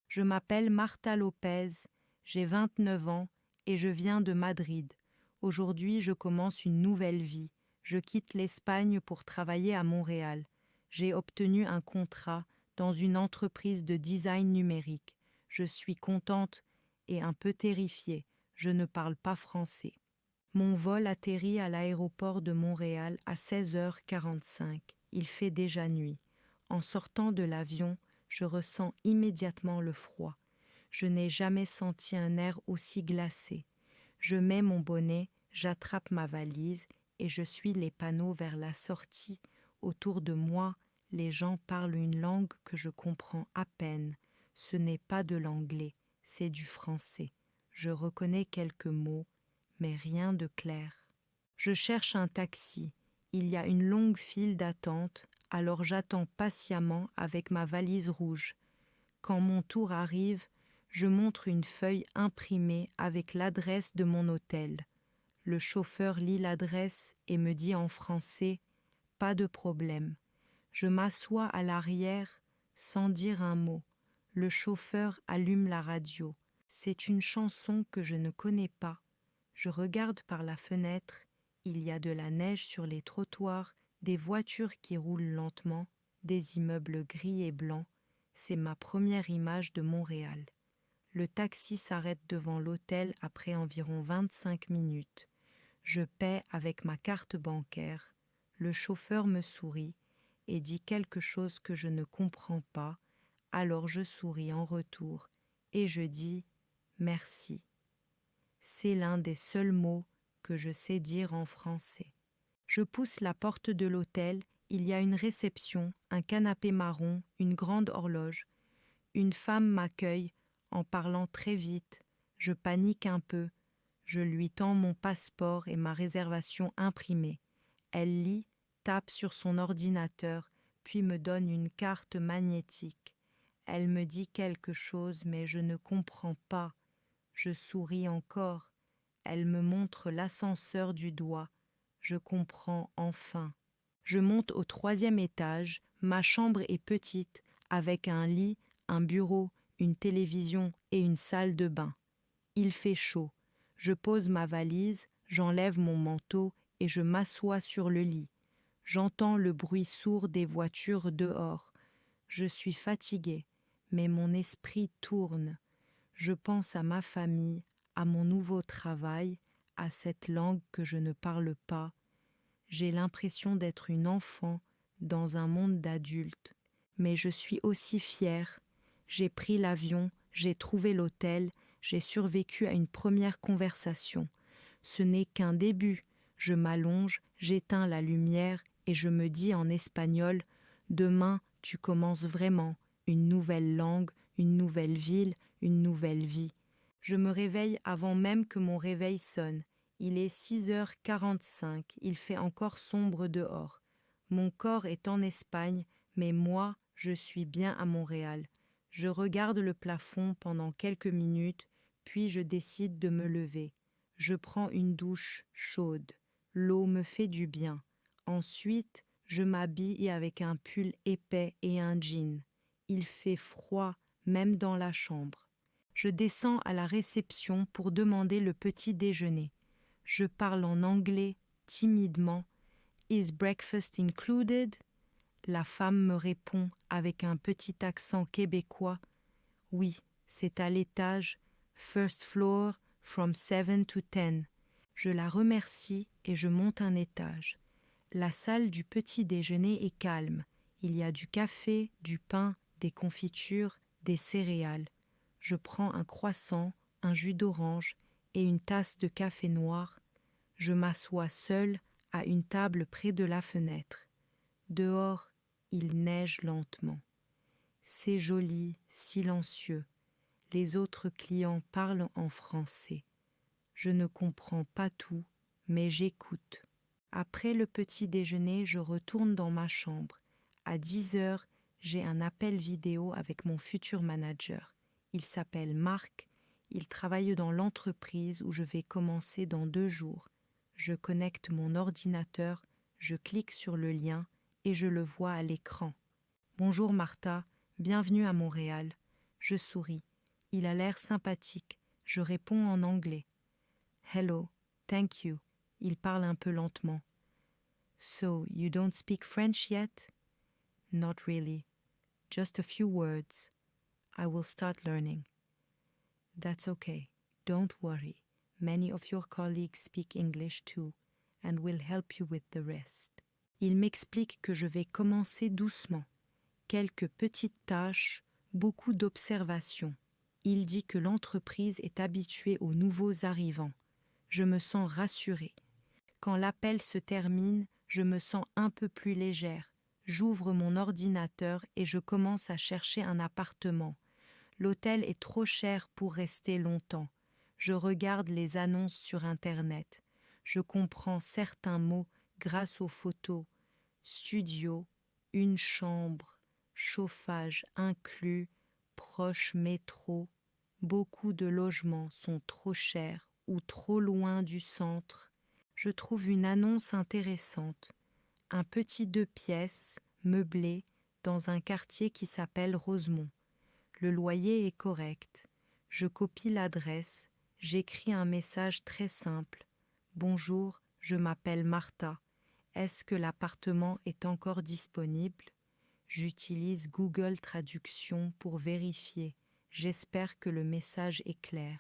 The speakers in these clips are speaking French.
Je m'appelle Marta Lopez, j'ai 29 ans et je viens de Madrid. Aujourd'hui, je commence une nouvelle vie. Je quitte l'Espagne pour travailler à Montréal. J'ai obtenu un contrat dans une entreprise de design numérique. Je suis contente et un peu terrifiée. Je ne parle pas français. Mon vol atterrit à l'aéroport de Montréal à 16h45. Il fait déjà nuit. En sortant de l'avion, je ressens immédiatement le froid. Je n'ai jamais senti un air aussi glacé. Je mets mon bonnet, j'attrape ma valise et je suis les panneaux vers la sortie. Autour de moi, les gens parlent une langue que je comprends à peine. Ce n'est pas de l'anglais, c'est du français. Je reconnais quelques mots, mais rien de clair. Je cherche un taxi. Il y a une longue file d'attente, alors j'attends patiemment avec ma valise rouge. Quand mon tour arrive, je montre une feuille imprimée avec l'adresse de mon hôtel. Le chauffeur lit l'adresse et me dit en français « Pas de problème ». Je m'assois à l'arrière sans dire un mot. Le chauffeur allume la radio. C'est une chanson que je ne connais pas. Je regarde par la fenêtre. Il y a de la neige sur les trottoirs, des voitures qui roulent lentement, des immeubles gris et blancs. C'est ma première image de Montréal. Le taxi s'arrête devant l'hôtel après environ 25 minutes. Je paie avec ma carte bancaire. Le chauffeur me sourit et dit quelque chose que je ne comprends pas. Alors je souris en retour et je dis « merci ». C'est l'un des seuls mots que je sais dire en français. Je pousse la porte de l'hôtel, il y a une réception, un canapé marron, une grande horloge. Une femme m'accueille en parlant très vite. Je panique un peu. Je lui tends mon passeport et ma réservation imprimée. Elle lit, tape sur son ordinateur, puis me donne une carte magnétique. Elle me dit quelque chose, mais je ne comprends pas. Je souris encore. Elle me montre l'ascenseur du doigt. Je comprends enfin. Je monte au 3e étage. Ma chambre est petite, avec un lit, un bureau, une télévision et une salle de bain. Il fait chaud. Je pose ma valise, j'enlève mon manteau et je m'assois sur le lit. J'entends le bruit sourd des voitures dehors. Je suis fatiguée, mais mon esprit tourne. Je pense à ma famille, à mon nouveau travail, à cette langue que je ne parle pas. J'ai l'impression d'être une enfant dans un monde d'adultes. Mais je suis aussi fière. J'ai pris l'avion, j'ai trouvé l'hôtel, j'ai survécu à une première conversation. Ce n'est qu'un début. Je m'allonge, j'éteins la lumière et je me dis en espagnol « Demain, tu commences vraiment, une nouvelle langue, une nouvelle ville, une nouvelle vie. » Je me réveille avant même que mon réveil sonne. Il est 6h45, il fait encore sombre dehors. Mon corps est en Espagne, mais moi, je suis bien à Montréal. Je regarde le plafond pendant quelques minutes, puis je décide de me lever. Je prends une douche chaude. L'eau me fait du bien. Ensuite, je m'habille avec un pull épais et un jean. Il fait froid, même dans la chambre. Je descends à la réception pour demander le petit déjeuner. Je parle en anglais, timidement. « Is breakfast included ?» La femme me répond avec un petit accent québécois. « Oui, c'est à l'étage, first floor, from 7 to 10. » Je la remercie et je monte un étage. La salle du petit déjeuner est calme. Il y a du café, du pain, des confitures, des céréales. Je prends un croissant, un jus d'orange et une tasse de café noir. Je m'assois seule à une table près de la fenêtre. Dehors, il neige lentement. C'est joli, silencieux. Les autres clients parlent en français. Je ne comprends pas tout, mais j'écoute. Après le petit déjeuner, je retourne dans ma chambre. À 10h, j'ai un appel vidéo avec mon futur manager. Il s'appelle Marc. Il travaille dans l'entreprise où je vais commencer dans 2 jours. Je connecte mon ordinateur, je clique sur le lien et je le vois à l'écran. « Bonjour Martha, bienvenue à Montréal. Je souris. Il a l'air sympathique. Je réponds en anglais. Hello, thank you. Il parle un peu lentement. So, you don't speak French yet? Not really. Just a few words. I will start learning. That's okay. Don't worry. Many of your colleagues speak English too, and will help you with the rest. Il m'explique que je vais commencer doucement. Quelques petites tâches, beaucoup d'observations. Il dit que l'entreprise est habituée aux nouveaux arrivants. Je me sens rassurée. Quand l'appel se termine, je me sens un peu plus légère. J'ouvre mon ordinateur et je commence à chercher un appartement. L'hôtel est trop cher pour rester longtemps. Je regarde les annonces sur Internet. Je comprends certains mots grâce aux photos. Studio, une chambre, chauffage inclus, proche métro. Beaucoup de logements sont trop chers ou trop loin du centre. Je trouve une annonce intéressante. Un petit 2 pièces, meublé, dans un quartier qui s'appelle Rosemont. Le loyer est correct. Je copie l'adresse. J'écris un message très simple. Bonjour, je m'appelle Martha. Est-ce que l'appartement est encore disponible? J'utilise Google Traduction pour vérifier. J'espère que le message est clair.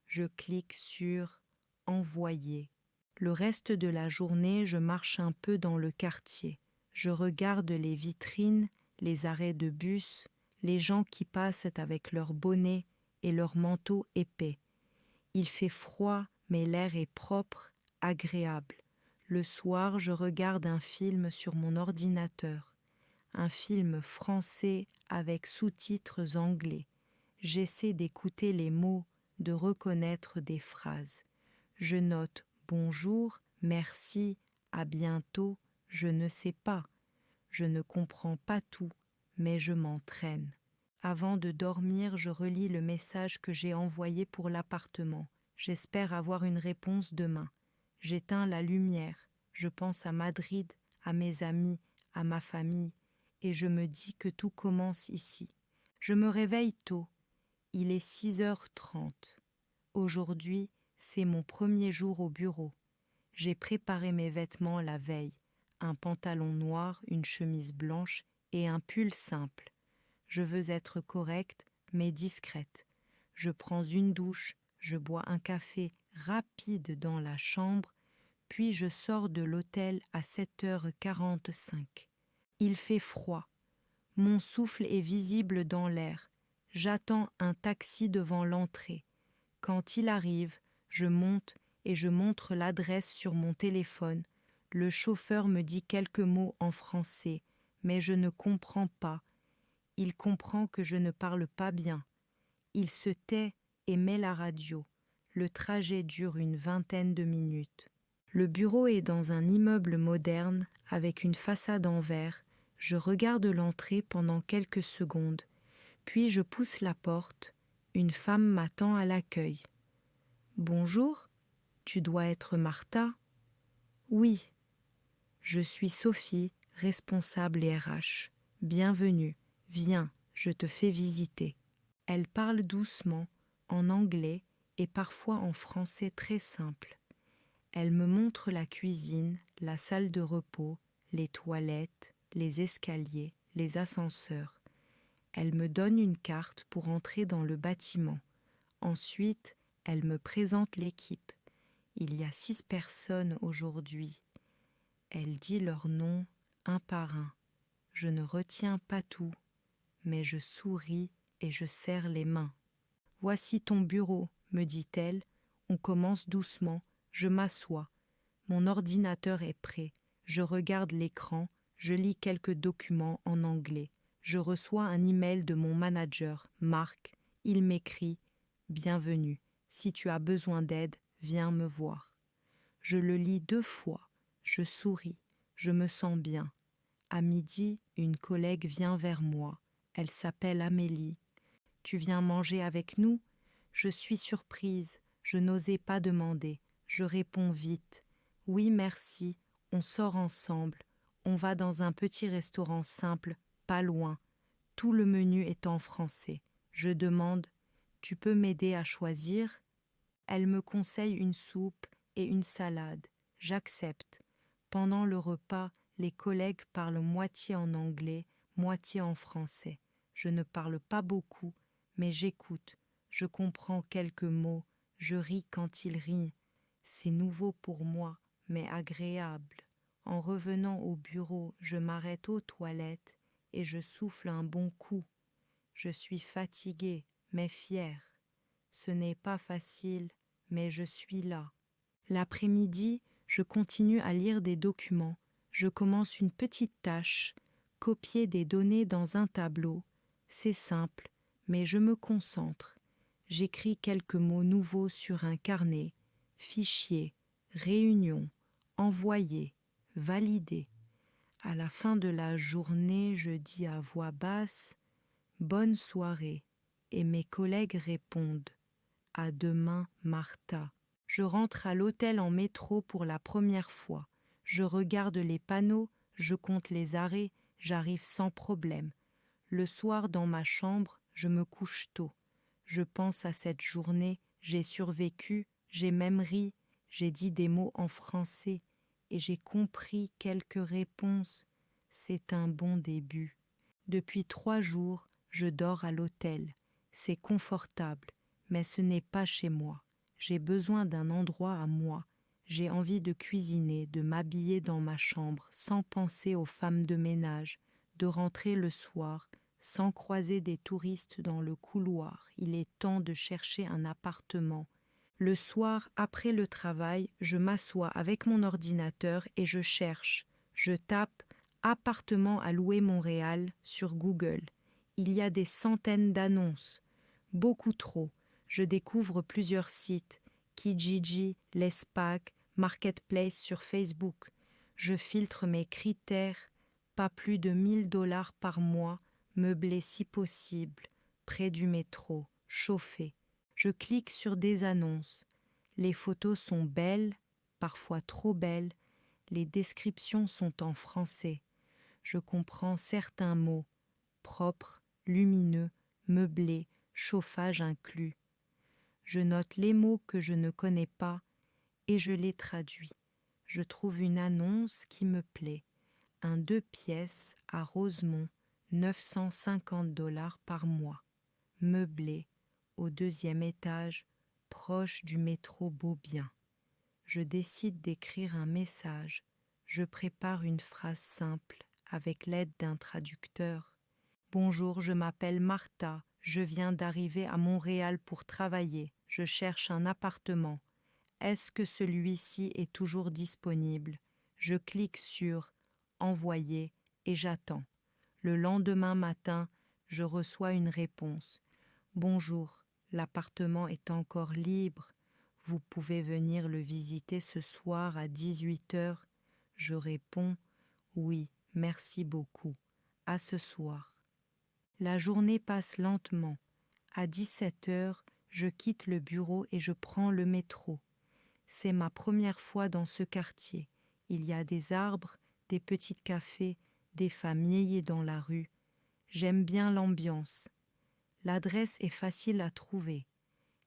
Je clique sur « Envoyer ». Le reste de la journée, je marche un peu dans le quartier. Je regarde les vitrines, les arrêts de bus, les gens qui passent avec leurs bonnets et leurs manteaux épais. Il fait froid, mais l'air est propre, agréable. Le soir, je regarde un film sur mon ordinateur. Un film français avec sous-titres anglais. J'essaie d'écouter les mots, de reconnaître des phrases. Je note bonjour, merci, à bientôt, je ne sais pas. Je ne comprends pas tout, mais je m'entraîne. Avant de dormir, je relis le message que j'ai envoyé pour l'appartement. J'espère avoir une réponse demain. J'éteins la lumière. Je pense à Madrid, à mes amis, à ma famille, et je me dis que tout commence ici. Je me réveille tôt. Il est 6h30. Aujourd'hui, c'est mon premier jour au bureau. J'ai préparé mes vêtements la veille, un pantalon noir, une chemise blanche et un pull simple. Je veux être correcte, mais discrète. Je prends une douche, je bois un café rapide dans la chambre, puis je sors de l'hôtel à 7h45. Il fait froid. Mon souffle est visible dans l'air. J'attends un taxi devant l'entrée. Quand il arrive, je monte et je montre l'adresse sur mon téléphone. Le chauffeur me dit quelques mots en français, mais je ne comprends pas. Il comprend que je ne parle pas bien. Il se tait et met la radio. Le trajet dure une vingtaine de minutes. Le bureau est dans un immeuble moderne avec une façade en verre. Je regarde l'entrée pendant quelques secondes. Puis je pousse la porte. Une femme m'attend à l'accueil. « Bonjour, tu dois être Martha ?»« Oui. »« Je suis Sophie, responsable RH. Bienvenue, viens, je te fais visiter. » Elle parle doucement, en anglais et parfois en français très simple. Elle me montre la cuisine, la salle de repos, les toilettes, les escaliers, les ascenseurs. Elle me donne une carte pour entrer dans le bâtiment. Ensuite, elle me présente l'équipe. Il y a 6 personnes aujourd'hui. Elle dit leurs noms un par un. Je ne retiens pas tout, mais je souris et je serre les mains. « Voici ton bureau, me dit-elle. On commence doucement. Je m'assois. Mon ordinateur est prêt. Je regarde l'écran. Je lis quelques documents en anglais. Je reçois un email de mon manager, Marc. Il m'écrit « Bienvenue. Si tu as besoin d'aide, viens me voir. » Je le lis 2 fois. Je souris. Je me sens bien. À midi, une collègue vient vers moi. Elle s'appelle Amélie. « Tu viens manger avec nous ?» Je suis surprise. Je n'osais pas demander. Je réponds vite. « Oui, merci. On sort ensemble. On va dans un petit restaurant simple, pas loin. Tout le menu est en français. Je demande « Tu peux m'aider à choisir ?» Elle me conseille une soupe et une salade. J'accepte. Pendant le repas, les collègues parlent moitié en anglais, moitié en français. Je ne parle pas beaucoup, mais j'écoute. Je comprends quelques mots. Je ris quand ils rient. C'est nouveau pour moi, mais agréable. En revenant au bureau, je m'arrête aux toilettes et je souffle un bon coup. Je suis fatiguée, mais fière. Ce n'est pas facile, mais je suis là. L'après-midi, je continue à lire des documents. Je commence une petite tâche, copier des données dans un tableau. C'est simple, mais je me concentre. J'écris quelques mots nouveaux sur un carnet. Fichier, réunion, envoyer, valider. À la fin de la journée, je dis à voix basse « Bonne soirée » et mes collègues répondent « À demain, Martha ». Je rentre à l'hôtel en métro pour la première fois. Je regarde les panneaux, je compte les arrêts, j'arrive sans problème. Le soir, dans ma chambre, je me couche tôt. Je pense à cette journée, j'ai survécu, j'ai même ri, j'ai dit des mots en français et j'ai compris quelques réponses. C'est un bon début. Depuis 3 jours, je dors à l'hôtel. C'est confortable, mais ce n'est pas chez moi. J'ai besoin d'un endroit à moi. J'ai envie de cuisiner, de m'habiller dans ma chambre, sans penser aux femmes de ménage, de rentrer le soir, sans croiser des touristes dans le couloir. Il est temps de chercher un appartement. Le soir, après le travail, je m'assois avec mon ordinateur et je cherche. Je tape « appartement à louer Montréal » sur Google. Il y a des centaines d'annonces. Beaucoup trop. Je découvre plusieurs sites, Kijiji, Lespac, Marketplace sur Facebook. Je filtre mes critères, pas plus de 1 000 $ par mois, meublé si possible, près du métro, chauffé. Je clique sur des annonces. Les photos sont belles, parfois trop belles. Les descriptions sont en français. Je comprends certains mots, propre, lumineux, meublé, chauffage inclus. Je note les mots que je ne connais pas et je les traduis. Je trouve une annonce qui me plaît. Un 2 pièces à Rosemont, 950 $ par mois. Meublé, au 2e étage, proche du métro Beaubien. Je décide d'écrire un message. Je prépare une phrase simple avec l'aide d'un traducteur. Bonjour, je m'appelle Martha. Je viens d'arriver à Montréal pour travailler. Je cherche un appartement. Est-ce que celui-ci est toujours disponible? Je clique sur « Envoyer » et j'attends. Le lendemain matin, je reçois une réponse. « Bonjour, l'appartement est encore libre. Vous pouvez venir le visiter ce soir à 18h. » Je réponds « Oui, merci beaucoup. À ce soir. » La journée passe lentement. À 17h, je quitte le bureau et je prends le métro. C'est ma première fois dans ce quartier. Il y a des arbres, des petits cafés, des femmes yéyées dans la rue. J'aime bien l'ambiance. L'adresse est facile à trouver.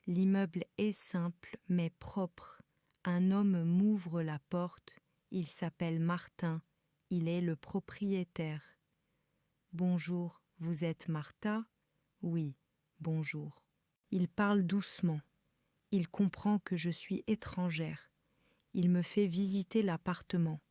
L'immeuble est simple mais propre. Un homme m'ouvre la porte. Il s'appelle Martin. Il est le propriétaire. Bonjour, vous êtes Martha? Oui, bonjour. Il parle doucement. Il comprend que je suis étrangère. Il me fait visiter l'appartement.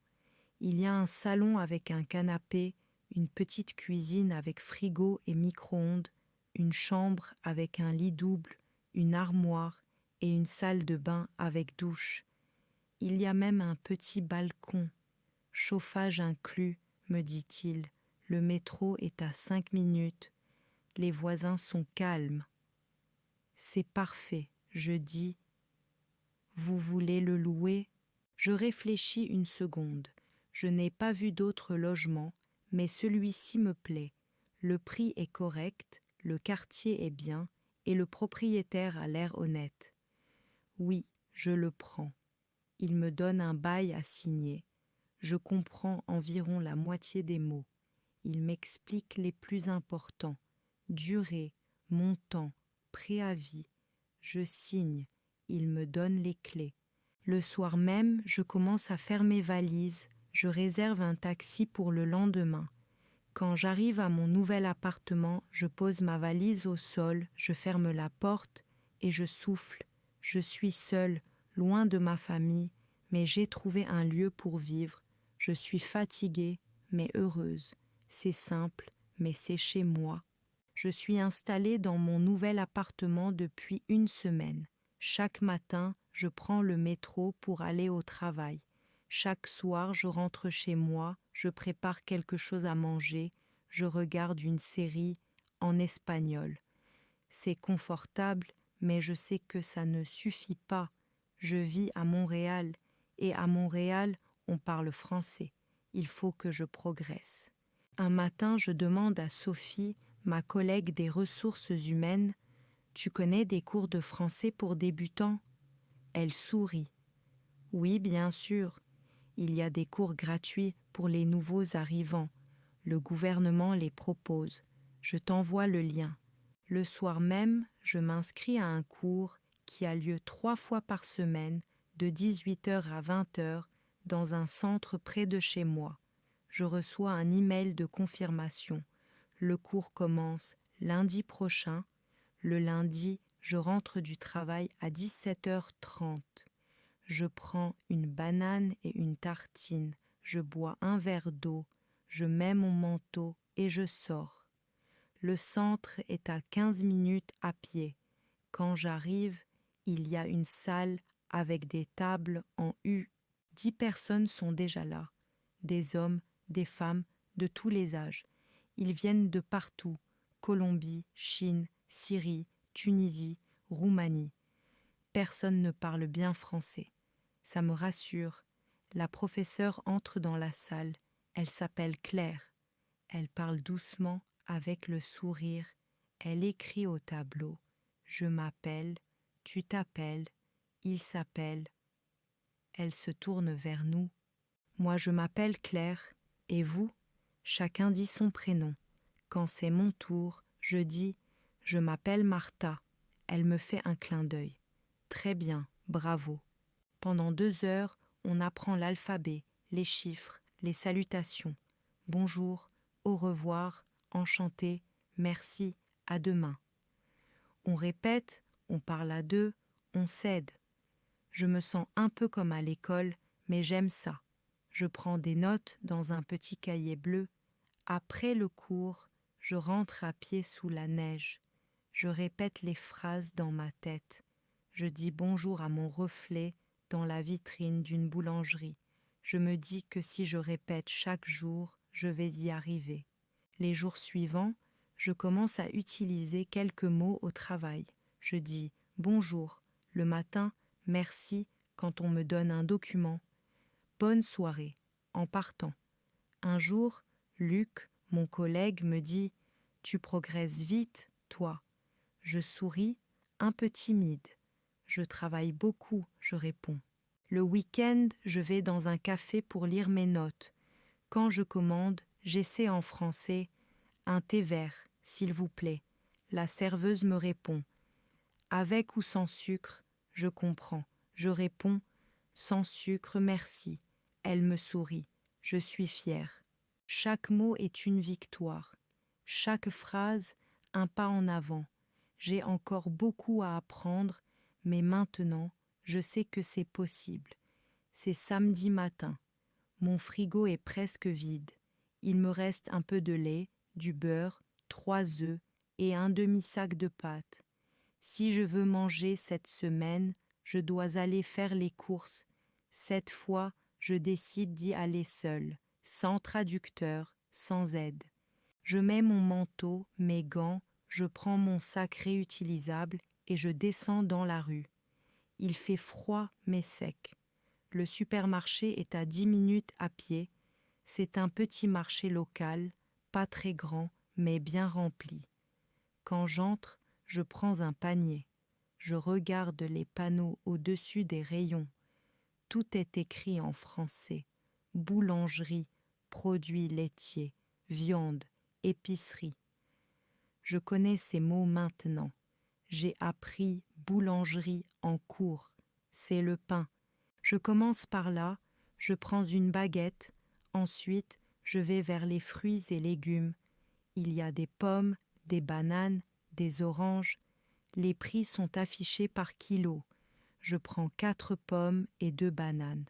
Il y a un salon avec un canapé, une petite cuisine avec frigo et micro-ondes, une chambre avec un lit double, une armoire et une salle de bain avec douche. Il y a même un petit balcon. Chauffage inclus, me dit-il. Le métro est à 5 minutes. Les voisins sont calmes. C'est parfait, je dis. Vous voulez le louer? Je réfléchis une seconde. Je n'ai pas vu d'autres logements, mais celui-ci me plaît. Le prix est correct, le quartier est bien et le propriétaire a l'air honnête. Oui, je le prends. Il me donne un bail à signer. Je comprends environ la moitié des mots. Il m'explique les plus importants. Durée, montant, préavis. Je signe, il me donne les clés. Le soir même, je commence à faire mes valises, je réserve un taxi pour le lendemain. Quand j'arrive à mon nouvel appartement, je pose ma valise au sol, je ferme la porte et je souffle. Je suis seule, loin de ma famille, mais j'ai trouvé un lieu pour vivre. Je suis fatiguée, mais heureuse. C'est simple, mais c'est chez moi. Je suis installée dans mon nouvel appartement depuis 1 semaine. Chaque matin, je prends le métro pour aller au travail. Chaque soir, je rentre chez moi, je prépare quelque chose à manger, je regarde une série en espagnol. C'est confortable, mais je sais que ça ne suffit pas. Je vis à Montréal, et à Montréal, on parle français. Il faut que je progresse. Un matin, je demande à Sophie, ma collègue des ressources humaines, « Tu connais des cours de français pour débutants ?» Elle sourit. « Oui, bien sûr. Il y a des cours gratuits pour les nouveaux arrivants. Le gouvernement les propose. Je t'envoie le lien. » Le soir même, je m'inscris à un cours qui a lieu 3 fois par semaine, de 18h à 20h, dans un centre près de chez moi. Je reçois un email de confirmation. Le cours commence lundi prochain. Le lundi, je rentre du travail à 17h30. Je prends une banane et une tartine. Je bois un verre d'eau. Je mets mon manteau et je sors. Le centre est à 15 minutes à pied. Quand j'arrive, il y a une salle avec des tables en U. 10 personnes sont déjà là. Des hommes, des femmes, de tous les âges. Ils viennent de partout. Colombie, Chine, Syrie, Tunisie, Roumanie. Personne ne parle bien français. Ça me rassure. La professeure entre dans la salle. Elle s'appelle Claire. Elle parle doucement, avec le sourire. Elle écrit au tableau. Je m'appelle, tu t'appelles, il s'appelle. Elle se tourne vers nous. Moi je m'appelle Claire, et vous? Chacun dit son prénom. Quand c'est mon tour, je dis « Je m'appelle Martha ». Elle me fait un clin d'œil. Très bien, bravo. Pendant 2 heures, on apprend l'alphabet, les chiffres, les salutations. Bonjour, au revoir, enchanté, merci, à demain. On répète, on parle à deux, on s'aide. Je me sens un peu comme à l'école, mais j'aime ça. Je prends des notes dans un petit cahier bleu. Après le cours, je rentre à pied sous la neige. Je répète les phrases dans ma tête. Je dis bonjour à mon reflet dans la vitrine d'une boulangerie. Je me dis que si je répète chaque jour, je vais y arriver. Les jours suivants, je commence à utiliser quelques mots au travail. Je dis bonjour le matin, merci quand on me donne un document. Bonne soirée en partant. Un jour, Luc, mon collègue, me dit « Tu progresses vite, toi ». Je souris, un peu timide. Je travaille beaucoup, je réponds. Le week-end, je vais dans un café pour lire mes notes. Quand je commande, j'essaie en français « Un thé vert, s'il vous plaît ». La serveuse me répond « Avec ou sans sucre ?» Je comprends. Je réponds « Sans sucre, merci ». Elle me sourit. Je suis fière. Chaque mot est une victoire. Chaque phrase, un pas en avant. J'ai encore beaucoup à apprendre, mais maintenant, je sais que c'est possible. C'est samedi matin. Mon frigo est presque vide. Il me reste un peu de lait, du beurre, 3 œufs et un demi-sac de pâtes. Si je veux manger cette semaine, je dois aller faire les courses. Cette fois, je décide d'y aller seule, sans traducteur, sans aide. Je mets mon manteau, mes gants, je prends mon sac réutilisable et je descends dans la rue. Il fait froid mais sec. Le supermarché est à 10 minutes à pied. C'est un petit marché local, pas très grand mais bien rempli. Quand j'entre, je prends un panier. Je regarde les panneaux au-dessus des rayons. Tout est écrit en français. Boulangerie, produits laitiers, viande, épicerie. Je connais ces mots maintenant. J'ai appris boulangerie en cours. C'est le pain. Je commence par là, je prends une baguette, ensuite je vais vers les fruits et légumes. Il y a des pommes, des bananes, des oranges. Les prix sont affichés par kilo. Je prends 4 pommes et 2 bananes.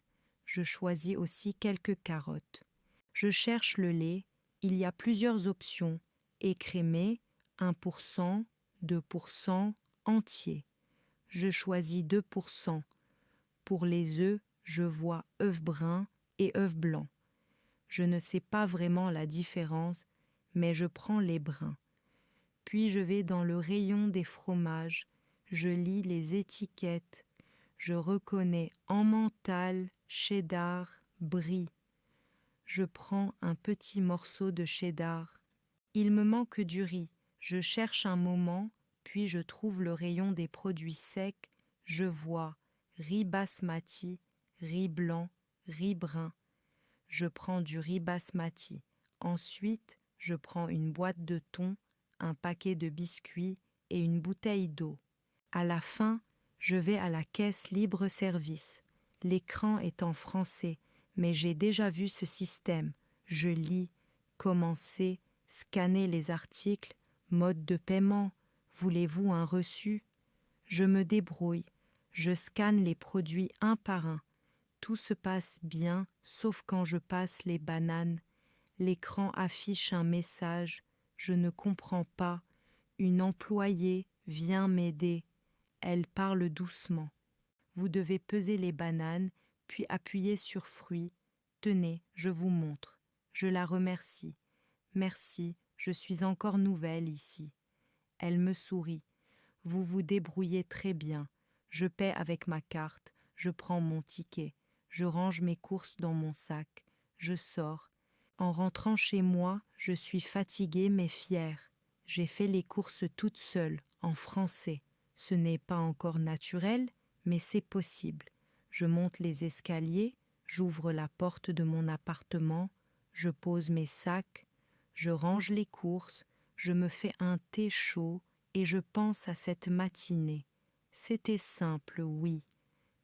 Je choisis aussi quelques carottes. Je cherche le lait. Il y a plusieurs options. Écrémé, 1%, 2%, entier. Je choisis 2%. Pour les œufs, je vois œufs bruns et œufs blancs. Je ne sais pas vraiment la différence, mais je prends les bruns. Puis je vais dans le rayon des fromages. Je lis les étiquettes. Je reconnais emmental, cheddar, brie. Je prends un petit morceau de cheddar. Il me manque du riz. Je cherche un moment, puis je trouve le rayon des produits secs. Je vois riz basmati, riz blanc, riz brun. Je prends du riz basmati. Ensuite, je prends une boîte de thon, un paquet de biscuits et une bouteille d'eau. À la fin, je vais à la caisse libre-service. L'écran est en français, mais j'ai déjà vu ce système. Je lis, commencer, scanner les articles, mode de paiement, voulez-vous un reçu? Je me débrouille, je scanne les produits un par un. Tout se passe bien, sauf quand je passe les bananes. L'écran affiche un message, je ne comprends pas. Une employée vient m'aider. Elle parle doucement. Vous devez peser les bananes, puis appuyer sur fruits. Tenez, je vous montre. Je la remercie. Merci, je suis encore nouvelle ici. Elle me sourit. Vous vous débrouillez très bien. Je paie avec ma carte, je prends mon ticket, je range mes courses dans mon sac, je sors. En rentrant chez moi, je suis fatiguée mais fière. J'ai fait les courses toute seule, en français. Ce n'est pas encore naturel, mais c'est possible. Je monte les escaliers, j'ouvre la porte de mon appartement, je pose mes sacs, je range les courses, je me fais un thé chaud et je pense à cette matinée. C'était simple, oui,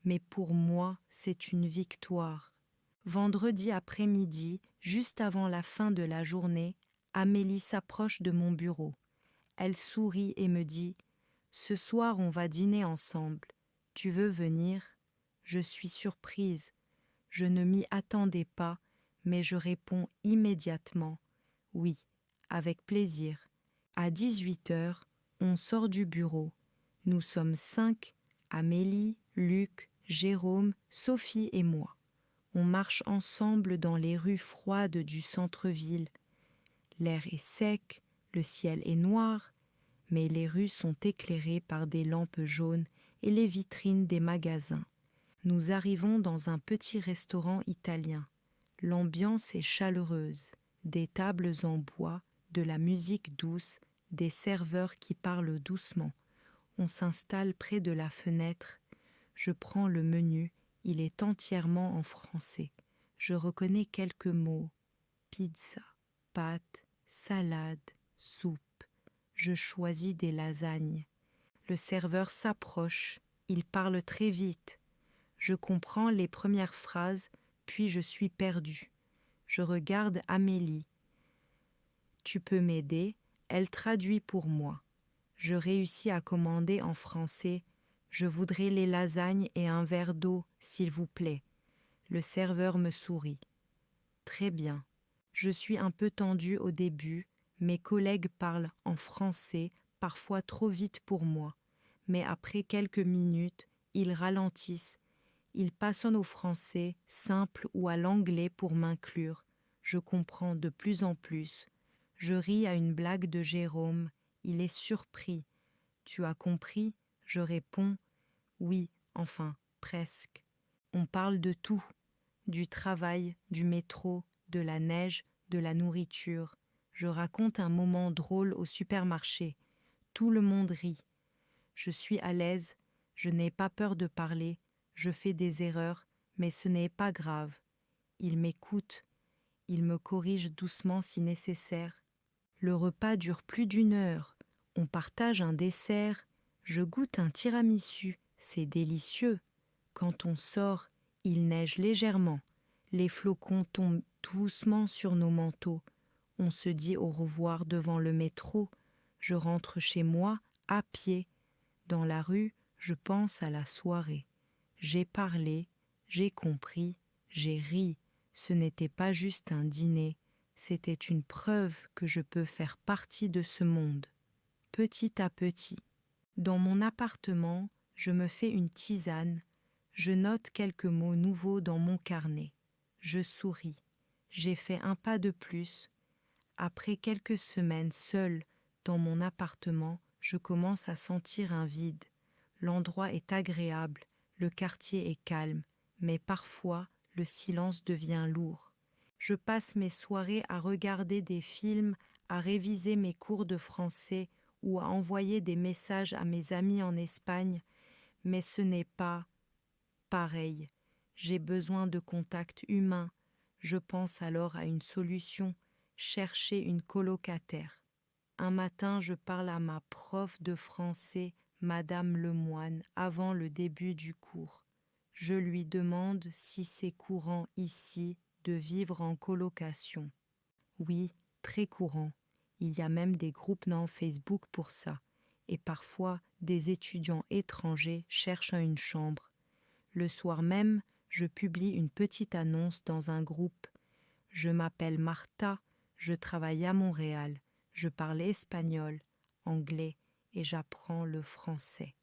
mais pour moi, c'est une victoire. Vendredi après-midi, juste avant la fin de la journée, Amélie s'approche de mon bureau. Elle sourit et me dit « Ce soir, on va dîner ensemble. Tu veux venir ?» Je suis surprise. Je ne m'y attendais pas, mais je réponds immédiatement « Oui, avec plaisir. » À 18h, on sort du bureau. Nous sommes 5, Amélie, Luc, Jérôme, Sophie et moi. On marche ensemble dans les rues froides du centre-ville. L'air est sec, le ciel est noir, mais les rues sont éclairées par des lampes jaunes et les vitrines des magasins. Nous arrivons dans un petit restaurant italien. L'ambiance est chaleureuse, des tables en bois, de la musique douce, des serveurs qui parlent doucement. On s'installe près de la fenêtre. Je prends le menu, il est entièrement en français. Je reconnais quelques mots. Pizza, pâtes, salade, soupe. Je choisis des lasagnes. Le serveur s'approche, il parle très vite. Je comprends les premières phrases, puis je suis perdue. Je regarde Amélie. Tu peux m'aider? Elle traduit pour moi. Je réussis à commander en français. Je voudrais les lasagnes et un verre d'eau, s'il vous plaît. Le serveur me sourit. Très bien. Je suis un peu tendue au début. Mes collègues parlent en français, parfois trop vite pour moi. Mais après quelques minutes, ils ralentissent. Ils passent au français, simple ou à l'anglais pour m'inclure. Je comprends de plus en plus. Je ris à une blague de Jérôme. Il est surpris. Tu as compris? Je réponds. Oui, enfin, presque. On parle de tout. Du travail, du métro, de la neige, de la nourriture. Je raconte un moment drôle au supermarché. Tout le monde rit. Je suis à l'aise. Je n'ai pas peur de parler. Je fais des erreurs, mais ce n'est pas grave. Il m'écoute. Il me corrige doucement si nécessaire. Le repas dure plus d'1 heure. On partage un dessert, je goûte un tiramisu, c'est délicieux. Quand on sort, il neige légèrement, les flocons tombent doucement sur nos manteaux. On se dit au revoir devant le métro, je rentre chez moi à pied. Dans la rue, je pense à la soirée. J'ai parlé, j'ai compris, j'ai ri. Ce n'était pas juste un dîner, c'était une preuve que je peux faire partie de ce monde. Petit à petit. Dans mon appartement, je me fais une tisane. Je note quelques mots nouveaux dans mon carnet. Je souris. J'ai fait un pas de plus. Après quelques semaines seule dans mon appartement, je commence à sentir un vide. L'endroit est agréable, le quartier est calme, mais parfois le silence devient lourd. Je passe mes soirées à regarder des films, à réviser mes cours de français ou à envoyer des messages à mes amis en Espagne, mais ce n'est pas pareil. J'ai besoin de contact humain. Je pense alors à une solution, chercher une colocataire. Un matin, je parle à ma prof de français, Madame Lemoine, avant le début du cours. Je lui demande si c'est courant ici de vivre en colocation. Oui, très courant. Il y a même des groupes dans Facebook pour ça. Et parfois, des étudiants étrangers cherchent une chambre. Le soir même, je publie une petite annonce dans un groupe. Je m'appelle Martha, je travaille à Montréal. Je parle espagnol, anglais et j'apprends le français.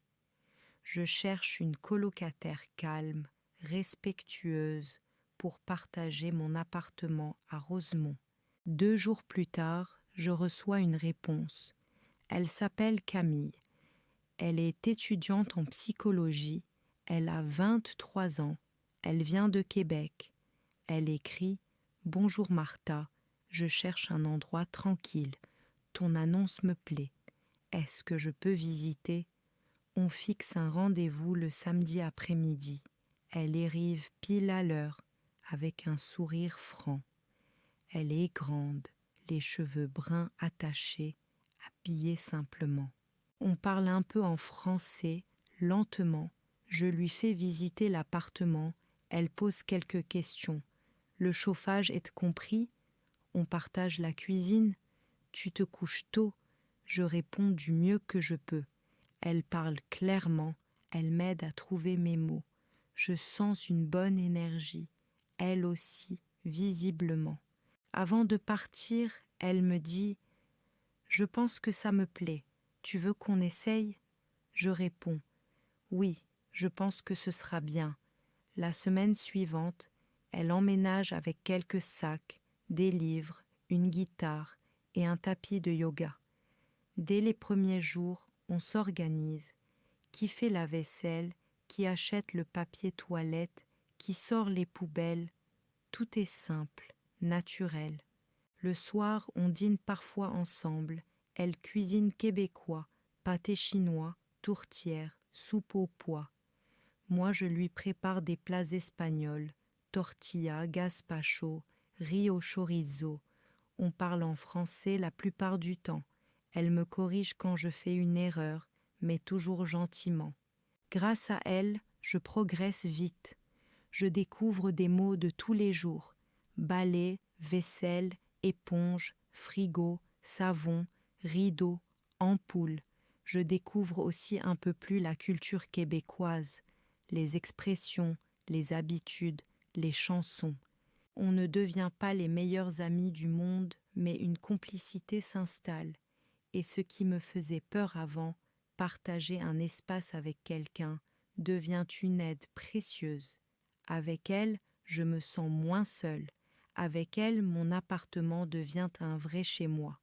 Je cherche une colocataire calme, respectueuse, pour partager mon appartement à Rosemont. 2 jours plus tard, je reçois une réponse. Elle s'appelle Camille. Elle est étudiante en psychologie. Elle a 23 ans. Elle vient de Québec. Elle écrit « Bonjour Martha, je cherche un endroit tranquille. Ton annonce me plaît. Est-ce que je peux visiter ? On fixe un rendez-vous le samedi après-midi. Elle arrive pile à l'heure, avec un sourire franc. Elle est grande, les cheveux bruns attachés, habillée simplement. On parle un peu en français, lentement. Je lui fais visiter l'appartement. Elle pose quelques questions. Le chauffage est compris ? On partage la cuisine ? Tu te couches tôt ? Je réponds du mieux que je peux. Elle parle clairement, elle m'aide à trouver mes mots. Je sens une bonne énergie, elle aussi, visiblement. Avant de partir, elle me dit « Je pense que ça me plaît. Tu veux qu'on essaye ?» Je réponds « Oui, je pense que ce sera bien. » La semaine suivante, elle emménage avec quelques sacs, des livres, une guitare et un tapis de yoga. Dès les premiers jours, on s'organise. Qui fait la vaisselle, qui achète le papier toilette, qui sort les poubelles. Tout est simple, naturel. Le soir, on dîne parfois ensemble. Elle cuisine québécois, pâté chinois, tourtière, soupe au pois. Moi, je lui prépare des plats espagnols, tortilla, gazpacho, riz au chorizo. On parle en français la plupart du temps. Elle me corrige quand je fais une erreur, mais toujours gentiment. Grâce à elle, je progresse vite. Je découvre des mots de tous les jours. Balai, vaisselle, éponge, frigo, savon, rideau, ampoule. Je découvre aussi un peu plus la culture québécoise, les expressions, les habitudes, les chansons. On ne devient pas les meilleurs amis du monde, mais une complicité s'installe. Et ce qui me faisait peur avant, partager un espace avec quelqu'un, devient une aide précieuse. Avec elle, je me sens moins seule. Avec elle, mon appartement devient un vrai chez moi.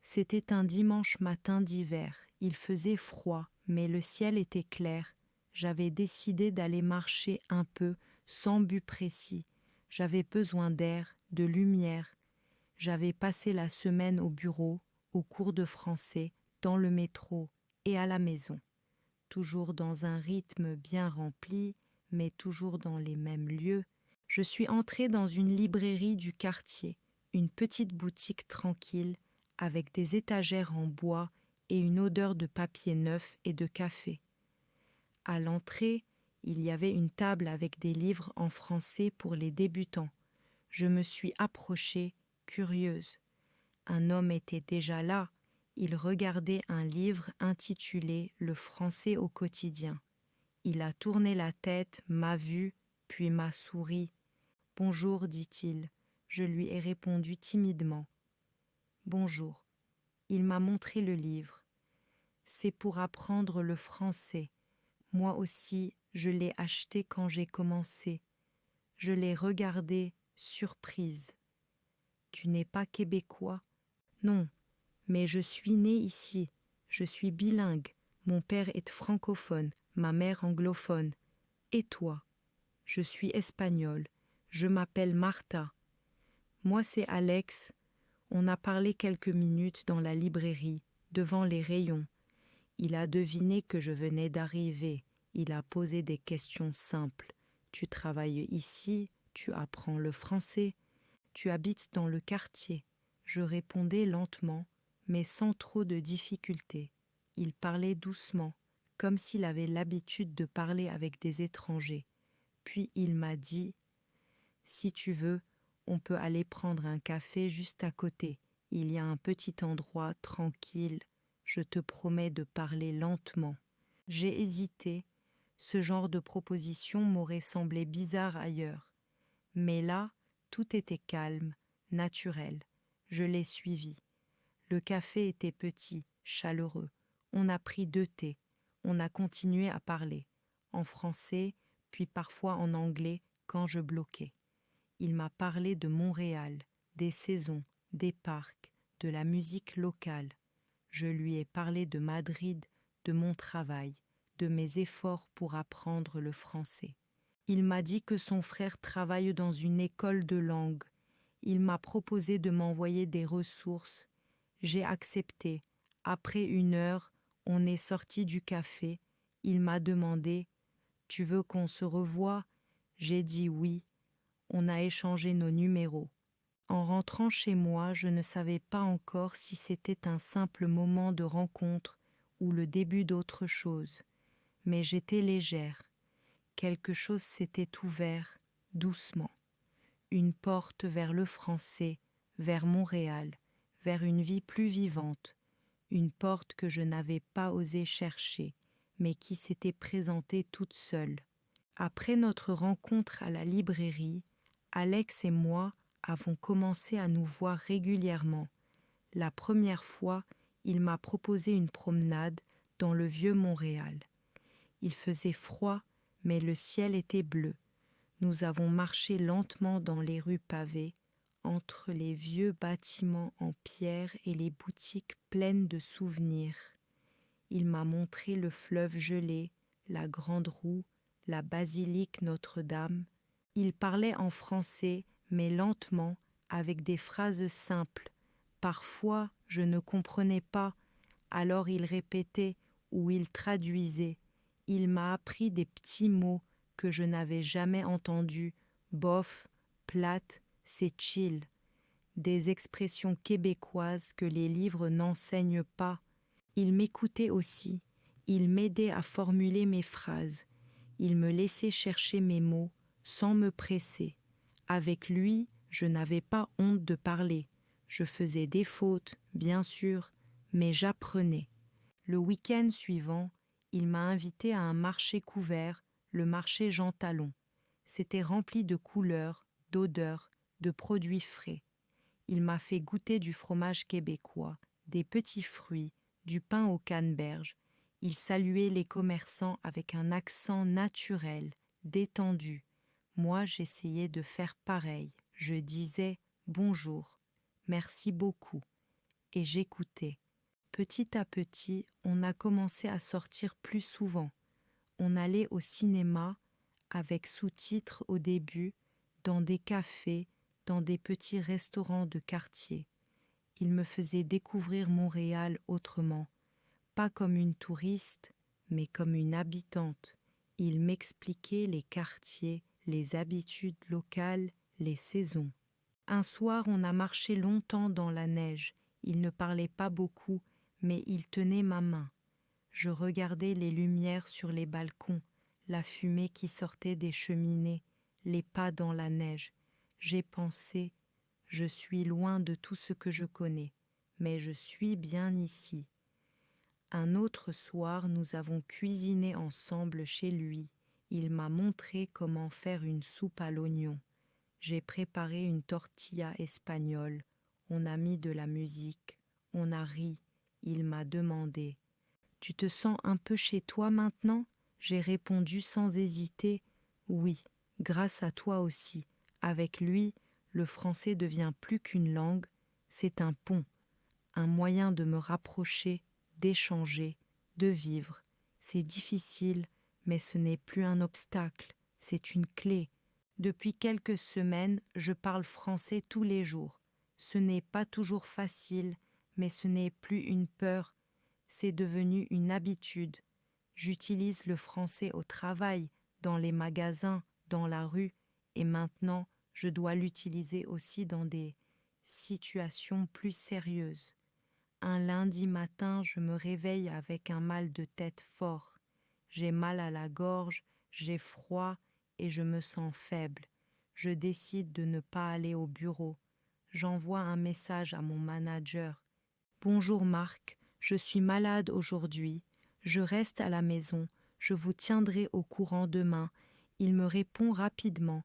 C'était un dimanche matin d'hiver. Il faisait froid, mais le ciel était clair. J'avais décidé d'aller marcher un peu, sans but précis. J'avais besoin d'air, de lumière. J'avais passé la semaine au bureau, au cours de français, dans le métro et à la maison. Toujours dans un rythme bien rempli, mais toujours dans les mêmes lieux, je suis entrée dans une librairie du quartier, une petite boutique tranquille, avec des étagères en bois et une odeur de papier neuf et de café. À l'entrée, il y avait une table avec des livres en français pour les débutants. Je me suis approchée, curieuse. Un homme était déjà là. Il regardait un livre intitulé « Le français au quotidien ». Il a tourné la tête, m'a vu, puis m'a souri. « Bonjour », dit-il. Je lui ai répondu timidement. « Bonjour ». Il m'a montré le livre. C'est pour apprendre le français. Moi aussi, je l'ai acheté quand j'ai commencé. Je l'ai regardé, surprise. Tu n'es pas québécois? Non, mais je suis née ici. Je suis bilingue. Mon père est francophone, ma mère anglophone. Et toi? Je suis espagnole. Je m'appelle Martha. Moi, c'est Alex. On a parlé quelques minutes dans la librairie, devant les rayons. Il a deviné que je venais d'arriver. Il a posé des questions simples. Tu travailles ici, tu apprends le français, tu habites dans le quartier. Je répondais lentement, mais sans trop de difficulté. Il parlait doucement, comme s'il avait l'habitude de parler avec des étrangers. Puis il m'a dit « Si tu veux, on peut aller prendre un café juste à côté. Il y a un petit endroit tranquille. Je te promets de parler lentement. » J'ai hésité. Ce genre de proposition m'aurait semblé bizarre ailleurs. Mais là, tout était calme, naturel. Je l'ai suivi. Le café était petit, chaleureux. On a pris 2 thés. On a continué à parler, en français, puis parfois en anglais quand je bloquais. Il m'a parlé de Montréal, des saisons, des parcs, de la musique locale. Je lui ai parlé de Madrid, de mon travail, de mes efforts pour apprendre le français. Il m'a dit que son frère travaille dans une école de langue. Il m'a proposé de m'envoyer des ressources. J'ai accepté. Après 1 heure, on est sorti du café. Il m'a demandé « Tu veux qu'on se revoie ?» J'ai dit oui. On a échangé nos numéros. En rentrant chez moi, je ne savais pas encore si c'était un simple moment de rencontre ou le début d'autre chose. Mais j'étais légère. Quelque chose s'était ouvert, doucement. Une porte vers le français, vers Montréal, vers une vie plus vivante. Une porte que je n'avais pas osé chercher, mais qui s'était présentée toute seule. Après notre rencontre à la librairie, Alex et moi avons commencé à nous voir régulièrement. La première fois, il m'a proposé une promenade dans le vieux Montréal. Il faisait froid, mais le ciel était bleu. Nous avons marché lentement dans les rues pavées, entre les vieux bâtiments en pierre et les boutiques pleines de souvenirs. Il m'a montré le fleuve gelé, la Grande Roue, la basilique Notre-Dame. Il parlait en français, mais lentement, avec des phrases simples. Parfois, je ne comprenais pas, alors il répétait ou il traduisait. Il m'a appris des petits mots que je n'avais jamais entendus. Bof, plate, c'est chill. Des expressions québécoises que les livres n'enseignent pas. Il m'écoutait aussi. Il m'aidait à formuler mes phrases. Il me laissait chercher mes mots sans me presser. Avec lui, je n'avais pas honte de parler. Je faisais des fautes, bien sûr, mais j'apprenais. Le week-end suivant, il m'a invité à un marché couvert, le marché Jean Talon. C'était rempli de couleurs, d'odeurs, de produits frais. Il m'a fait goûter du fromage québécois, des petits fruits, du pain aux canneberges. Il saluait les commerçants avec un accent naturel, détendu. Moi, j'essayais de faire pareil. Je disais « bonjour »,« merci beaucoup » et j'écoutais. Petit à petit, on a commencé à sortir plus souvent. On allait au cinéma, avec sous-titres au début, dans des cafés, dans des petits restaurants de quartier. Il me faisait découvrir Montréal autrement, pas comme une touriste, mais comme une habitante. Il m'expliquait les quartiers, les habitudes locales, les saisons. Un soir, on a marché longtemps dans la neige. Il ne parlait pas beaucoup, mais il tenait ma main. Je regardais les lumières sur les balcons, la fumée qui sortait des cheminées, les pas dans la neige. J'ai pensé, je suis loin de tout ce que je connais, mais je suis bien ici. Un autre soir, nous avons cuisiné ensemble chez lui. Il m'a montré comment faire une soupe à l'oignon. J'ai préparé une tortilla espagnole. On a mis de la musique. On a ri. Il m'a demandé: Tu te sens un peu chez toi maintenant ? J'ai répondu sans hésiter: Oui, grâce à toi aussi. Avec lui, le français devient plus qu'une langue, c'est un pont, un moyen de me rapprocher, d'échanger, de vivre. C'est difficile, mais ce n'est plus un obstacle, c'est une clé. Depuis quelques semaines, je parle français tous les jours. Ce n'est pas toujours facile, mais ce n'est plus une peur, c'est devenu une habitude. J'utilise le français au travail, dans les magasins, dans la rue, et maintenant, je dois l'utiliser aussi dans des situations plus sérieuses. Un lundi matin, je me réveille avec un mal de tête fort. J'ai mal à la gorge, j'ai froid et je me sens faible. Je décide de ne pas aller au bureau. J'envoie un message à mon manager. Bonjour Marc, je suis malade aujourd'hui. Je reste à la maison. Je vous tiendrai au courant demain. Il me répond rapidement.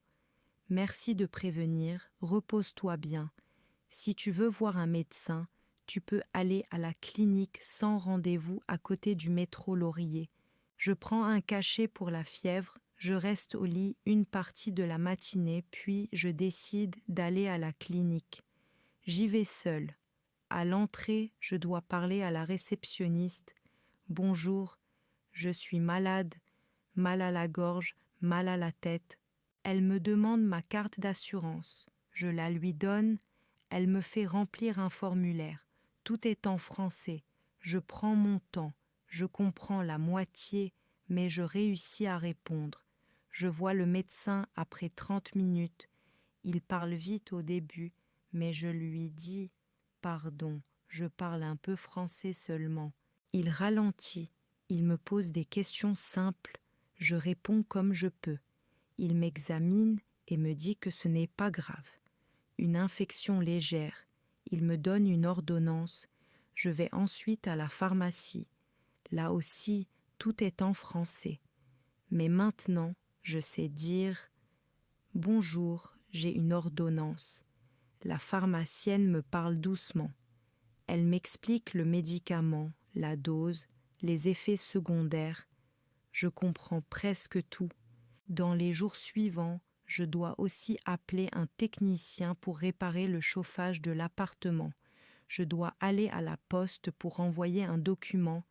Merci de prévenir, repose-toi bien. Si tu veux voir un médecin, tu peux aller à la clinique sans rendez-vous à côté du métro Laurier. Je prends un cachet pour la fièvre, je reste au lit une partie de la matinée, puis je décide d'aller à la clinique. J'y vais seule. À l'entrée, je dois parler à la réceptionniste. Bonjour, je suis malade, mal à la gorge, mal à la tête. Elle me demande ma carte d'assurance. Je la lui donne. Elle me fait remplir un formulaire. Tout est en français. Je prends mon temps. Je comprends la moitié, mais je réussis à répondre. Je vois le médecin après 30 minutes. Il parle vite au début, mais je lui dis « Pardon, je parle un peu français seulement ». Il ralentit. Il me pose des questions simples. Je réponds comme je peux. Il m'examine et me dit que ce n'est pas grave. Une infection légère. Il me donne une ordonnance. Je vais ensuite à la pharmacie. Là aussi, tout est en français. Mais maintenant, je sais dire « Bonjour, j'ai une ordonnance ». La pharmacienne me parle doucement. Elle m'explique le médicament, la dose, les effets secondaires. Je comprends presque tout. Dans les jours suivants, je dois aussi appeler un technicien pour réparer le chauffage de l'appartement. Je dois aller à la poste pour envoyer un document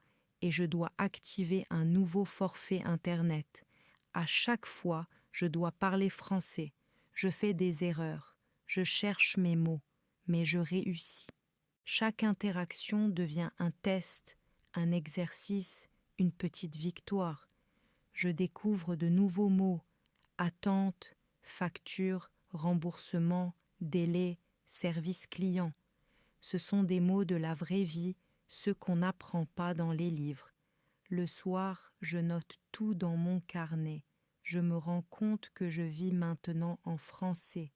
et je dois activer un nouveau forfait Internet. À chaque fois, je dois parler français. Je fais des erreurs. Je cherche mes mots, mais je réussis. Chaque interaction devient un test, un exercice, une petite victoire. Je découvre de nouveaux mots, attente, facture, remboursement, délai, service client. Ce sont des mots de la vraie vie, ceux qu'on n'apprend pas dans les livres. Le soir, je note tout dans mon carnet. Je me rends compte que je vis maintenant en français,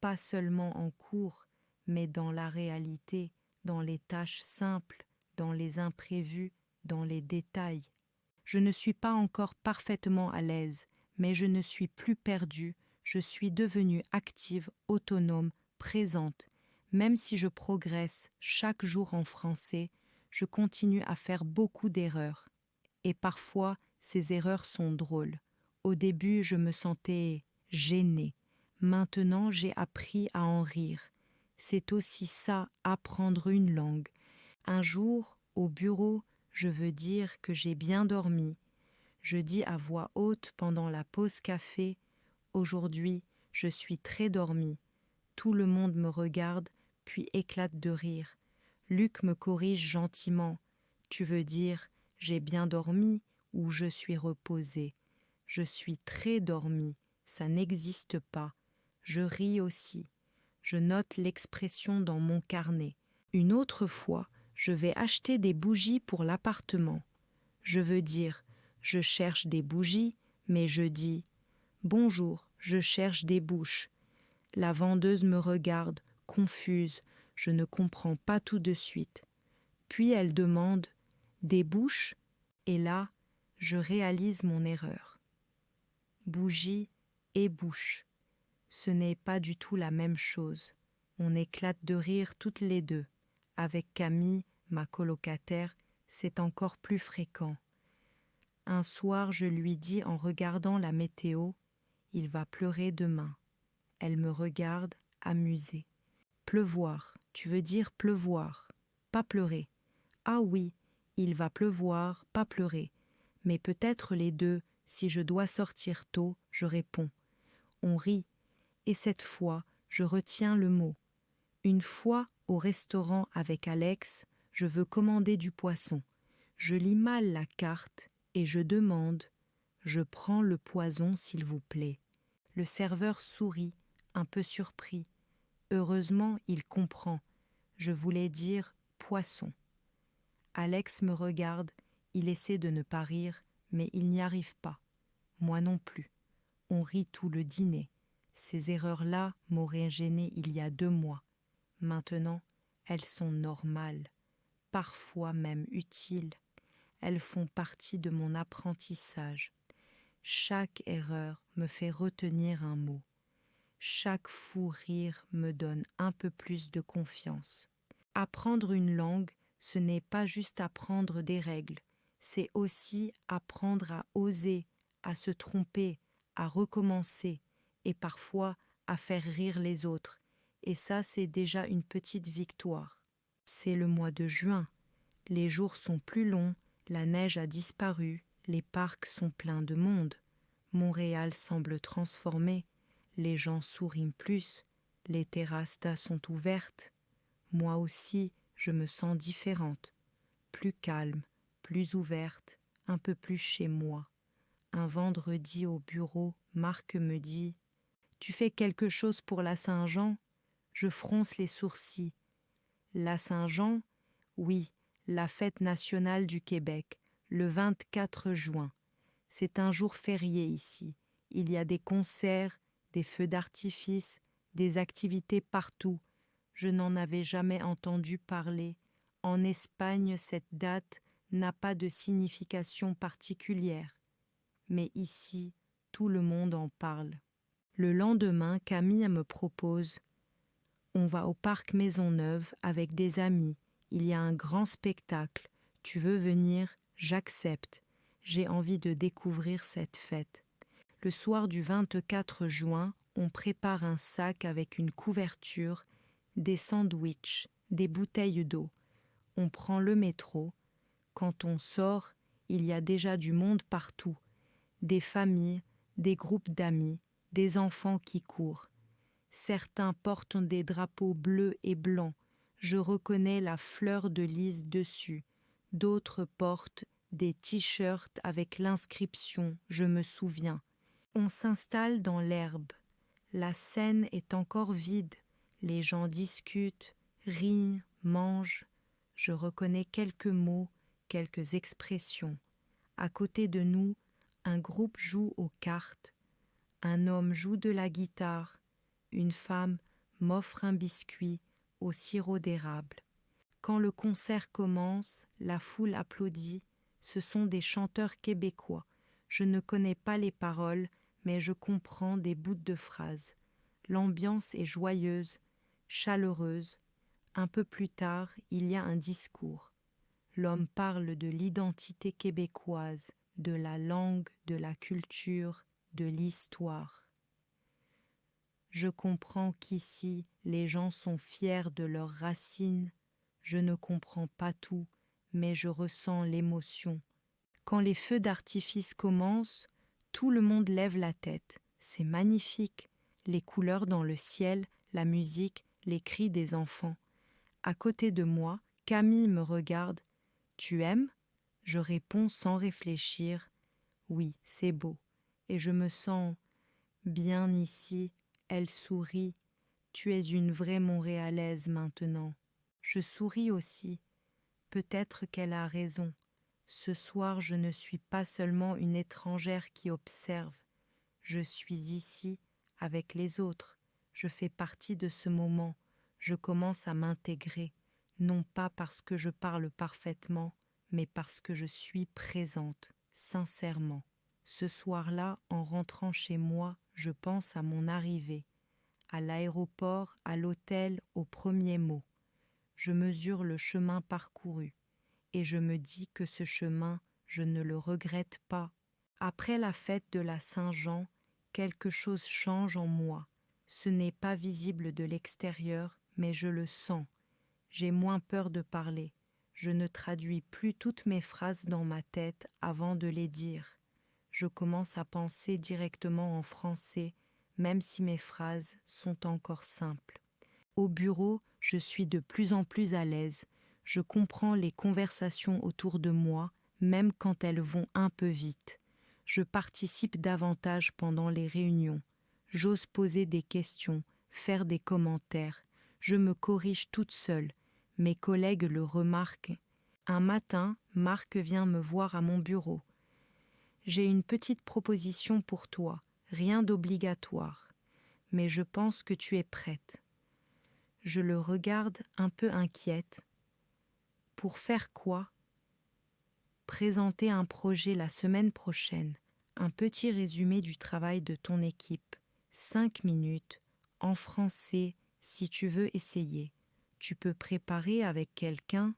pas seulement en cours, mais dans la réalité, dans les tâches simples, dans les imprévus, dans les détails. Je ne suis pas encore parfaitement à l'aise, mais je ne suis plus perdue, je suis devenue active, autonome, présente. Même si je progresse chaque jour en français, je continue à faire beaucoup d'erreurs. Et parfois, ces erreurs sont drôles. Au début, je me sentais gênée. Maintenant, j'ai appris à en rire. C'est aussi ça, apprendre une langue. Un jour, au bureau, je veux dire que j'ai bien dormi. Je dis à voix haute pendant la pause café, « Aujourd'hui, je suis très dormi ». Tout le monde me regarde, puis éclate de rire. Luc me corrige gentiment. « Tu veux dire, j'ai bien dormi ou je suis reposé ?» Je suis très dormi, ça n'existe pas. Je ris aussi. Je note l'expression dans mon carnet. Une autre fois, Je vais acheter des bougies pour l'appartement. Je veux dire, je cherche des bougies, mais je dis bonjour, je cherche des bouches. La vendeuse me regarde, confuse, je ne comprends pas tout de suite. Puis elle demande des bouches, et là, je réalise mon erreur. Bougie et bouche, ce n'est pas du tout la même chose. On éclate de rire toutes les deux. Avec Camille, ma colocataire, c'est encore plus fréquent. Un soir, je lui dis en regardant la météo, « Il va pleurer demain. » Elle me regarde, amusée. « Pleuvoir, tu veux dire pleuvoir, pas pleurer. » « Ah oui, il va pleuvoir, pas pleurer. Mais peut-être les deux, si je dois sortir tôt, je réponds. » On rit, et cette fois, je retiens le mot. Une fois, au restaurant avec Alex, je veux commander du poisson. Je lis mal la carte et je demande « Je prends le poison, s'il vous plaît. » Le serveur sourit, un peu surpris. Heureusement, il comprend. Je voulais dire « poisson ». Alex me regarde, il essaie de ne pas rire, mais il n'y arrive pas. Moi non plus. On rit tout le dîner. Ces erreurs-là m'auraient gêné il y a 2 mois. Maintenant, elles sont normales, parfois même utiles. Elles font partie de mon apprentissage. Chaque erreur me fait retenir un mot. Chaque fou rire me donne un peu plus de confiance. Apprendre une langue, ce n'est pas juste apprendre des règles, c'est aussi apprendre à oser, à se tromper, à recommencer et parfois à faire rire les autres. Et ça, c'est déjà une petite victoire. C'est le mois de juin. Les jours sont plus longs, la neige a disparu, les parcs sont pleins de monde. Montréal semble transformé, les gens sourient plus, les terrasses sont ouvertes. Moi aussi, je me sens différente, plus calme, plus ouverte, un peu plus chez moi. Un vendredi au bureau, Marc me dit « Tu fais quelque chose pour la Saint-Jean ?» Je fronce les sourcils. La Saint-Jean ? Oui, la fête nationale du Québec, le 24 juin. C'est un jour férié ici. Il y a des concerts, des feux d'artifice, des activités partout. Je n'en avais jamais entendu parler. En Espagne, cette date n'a pas de signification particulière. Mais ici, tout le monde en parle. Le lendemain, Camille me propose « On va au parc Maisonneuve avec des amis. Il y a un grand spectacle. Tu veux venir ? J'accepte. J'ai envie de découvrir cette fête. » Le soir du 24 juin, on prépare un sac avec une couverture, des sandwichs, des bouteilles d'eau. On prend le métro. Quand on sort, il y a déjà du monde partout. Des familles, des groupes d'amis, des enfants qui courent. Certains portent des drapeaux bleus et blancs. Je reconnais la fleur de lys dessus. D'autres portent des t-shirts avec l'inscription « Je me souviens ». On s'installe dans l'herbe. La scène est encore vide. Les gens discutent, rient, mangent. Je reconnais quelques mots, quelques expressions. À côté de nous, un groupe joue aux cartes. Un homme joue de la guitare. Une femme m'offre un biscuit au sirop d'érable. Quand le concert commence, la foule applaudit. Ce sont des chanteurs québécois. Je ne connais pas les paroles, mais je comprends des bouts de phrases. L'ambiance est joyeuse, chaleureuse. Un peu plus tard, il y a un discours. L'homme parle de l'identité québécoise, de la langue, de la culture, de l'histoire. Je comprends qu'ici, les gens sont fiers de leurs racines. Je ne comprends pas tout, mais je ressens l'émotion. Quand les feux d'artifice commencent, tout le monde lève la tête. C'est magnifique. Les couleurs dans le ciel, la musique, les cris des enfants. À côté de moi, Camille me regarde. « Tu aimes ?» Je réponds sans réfléchir. « Oui, c'est beau. » Et je me sens bien ici. Elle sourit. « Tu es une vraie Montréalaise maintenant. » Je souris aussi. peut-être qu'elle a raison. Ce soir, je ne suis pas seulement une étrangère qui observe. Je suis ici avec les autres. Je fais partie de ce moment. Je commence à m'intégrer, non pas parce que je parle parfaitement, mais parce que je suis présente, sincèrement. Ce soir-là, en rentrant chez moi, je pense à mon arrivée, à l'aéroport, à l'hôtel, aux premiers mots. Je mesure le chemin parcouru et je me dis que ce chemin, je ne le regrette pas. Après la fête de la Saint-Jean, quelque chose change en moi. Ce n'est pas visible de l'extérieur, mais je le sens. J'ai moins peur de parler. Je ne traduis plus toutes mes phrases dans ma tête avant de les dire. Je commence à penser directement en français, même si mes phrases sont encore simples. Au bureau, je suis de plus en plus à l'aise. Je comprends les conversations autour de moi, même quand elles vont un peu vite. Je participe davantage pendant les réunions. J'ose poser des questions, faire des commentaires. Je me corrige toute seule. Mes collègues le remarquent. Un matin, Marc vient me voir à mon bureau. « J'ai une petite proposition pour toi, rien d'obligatoire, mais je pense que tu es prête. » Je le regarde un peu inquiète. « Pour faire quoi ?»« Présenter un projet la semaine prochaine, un petit résumé du travail de ton équipe, 5 minutes, en français si tu veux essayer. Tu peux préparer avec quelqu'un ?»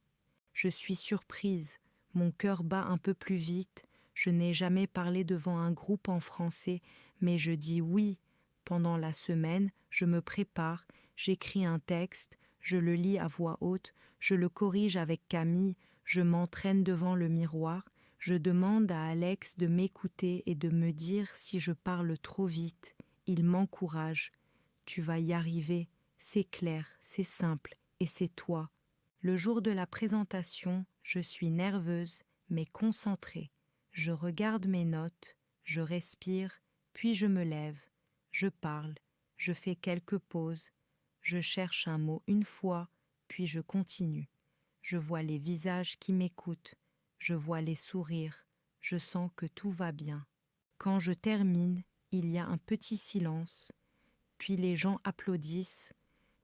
Je suis surprise, mon cœur bat un peu plus vite. Je n'ai jamais parlé devant un groupe en français, mais je dis oui. Pendant la semaine, je me prépare, j'écris un texte, je le lis à voix haute, je le corrige avec Camille, je m'entraîne devant le miroir, je demande à Alex de m'écouter et de me dire si je parle trop vite. Il m'encourage. Tu vas y arriver, c'est clair, c'est simple, et c'est toi. Le jour de la présentation, je suis nerveuse, mais concentrée. Je regarde mes notes, je respire, puis je me lève. Je parle, je fais quelques pauses. Je cherche un mot une fois, puis je continue. Je vois les visages qui m'écoutent. Je vois les sourires. Je sens que tout va bien. Quand je termine, il y a un petit silence. Puis les gens applaudissent.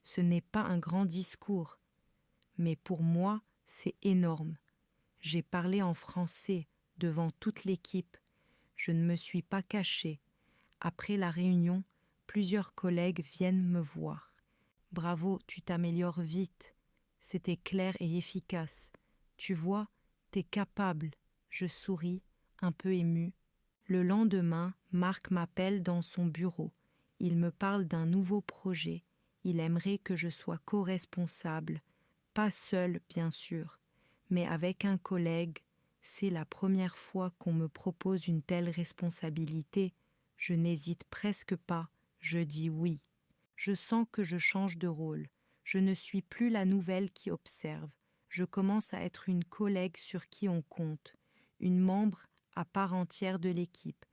Ce n'est pas un grand discours. Mais pour moi, c'est énorme. J'ai parlé en français devant toute l'équipe. Je ne me suis pas cachée. Après la réunion, plusieurs collègues viennent me voir. « Bravo, tu t'améliores vite. C'était clair et efficace. Tu vois, t'es capable. » Je souris, un peu émue. Le lendemain, Marc m'appelle dans son bureau. Il me parle d'un nouveau projet. Il aimerait que je sois co-responsable. Pas seule, bien sûr, mais avec un collègue. C'est la première fois qu'on me propose une telle responsabilité. Je n'hésite presque pas, je dis oui. Je sens que je change de rôle. Je ne suis plus la nouvelle qui observe. Je commence à être une collègue sur qui on compte, une membre à part entière de l'équipe.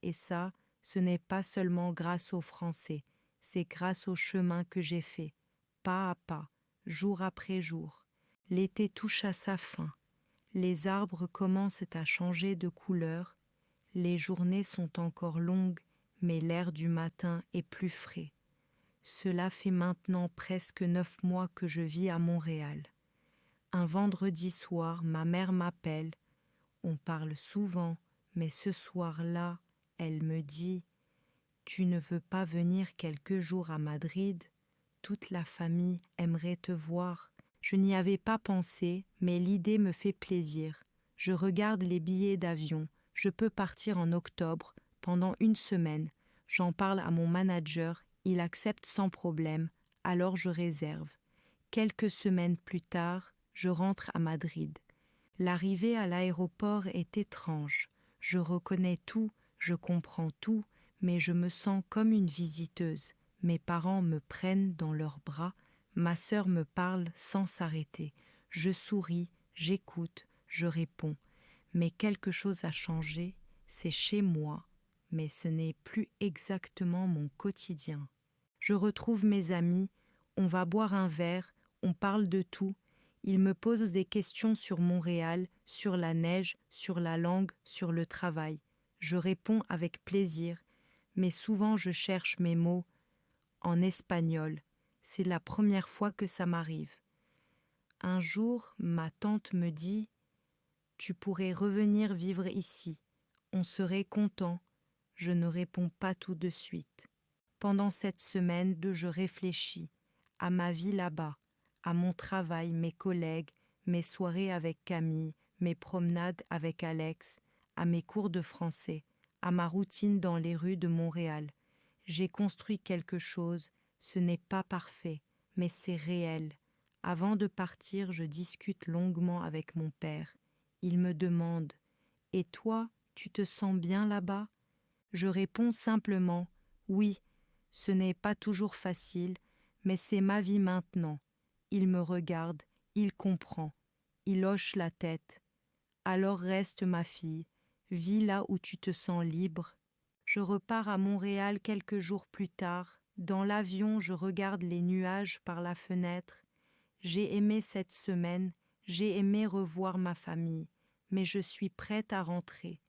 Et ça, ce n'est pas seulement grâce au français, c'est grâce au chemin que j'ai fait, pas à pas, jour après jour. L'été touche à sa fin. Les arbres commencent à changer de couleur. Les journées sont encore longues, mais l'air du matin est plus frais. Cela fait maintenant presque 9 mois que je vis à Montréal. Un vendredi soir, ma mère m'appelle. On parle souvent, mais ce soir-là, elle me dit « Tu ne veux pas venir quelques jours à Madrid ? Toute la famille aimerait te voir. » Je n'y avais pas pensé, mais l'idée me fait plaisir. Je regarde les billets d'avion. Je peux partir en octobre, pendant 1 semaine. J'en parle à mon manager, il accepte sans problème, alors je réserve. Quelques semaines plus tard, je rentre à Madrid. L'arrivée à l'aéroport est étrange. Je reconnais tout, je comprends tout, mais je me sens comme une visiteuse. Mes parents me prennent dans leurs bras, ma sœur me parle sans s'arrêter. Je souris, j'écoute, je réponds. Mais quelque chose a changé, c'est chez moi, mais ce n'est plus exactement mon quotidien. Je retrouve mes amis, on va boire un verre, on parle de tout. Il me pose des questions sur Montréal, sur la neige, sur la langue, sur le travail. Je réponds avec plaisir, mais souvent je cherche mes mots en espagnol. C'est la première fois que ça m'arrive. Un jour, ma tante me dit « Tu pourrais revenir vivre ici. On serait content. » Je ne réponds pas tout de suite. Pendant cette semaine, je réfléchis à ma vie là-bas, à mon travail, mes collègues, mes soirées avec Camille, mes promenades avec Alex, à mes cours de français, à ma routine dans les rues de Montréal. J'ai construit quelque chose, ce n'est pas parfait, mais c'est réel. Avant de partir, je discute longuement avec mon père. Il me demande « Et toi, tu te sens bien là-bas ?» Je réponds simplement « Oui, ce n'est pas toujours facile, mais c'est ma vie maintenant. » Il me regarde, il comprend, il hoche la tête. « Alors reste ma fille, vis là où tu te sens libre. » Je repars à Montréal quelques jours plus tard. Dans l'avion, je regarde les nuages par la fenêtre. J'ai aimé cette semaine, j'ai aimé revoir ma famille, mais je suis prête à rentrer,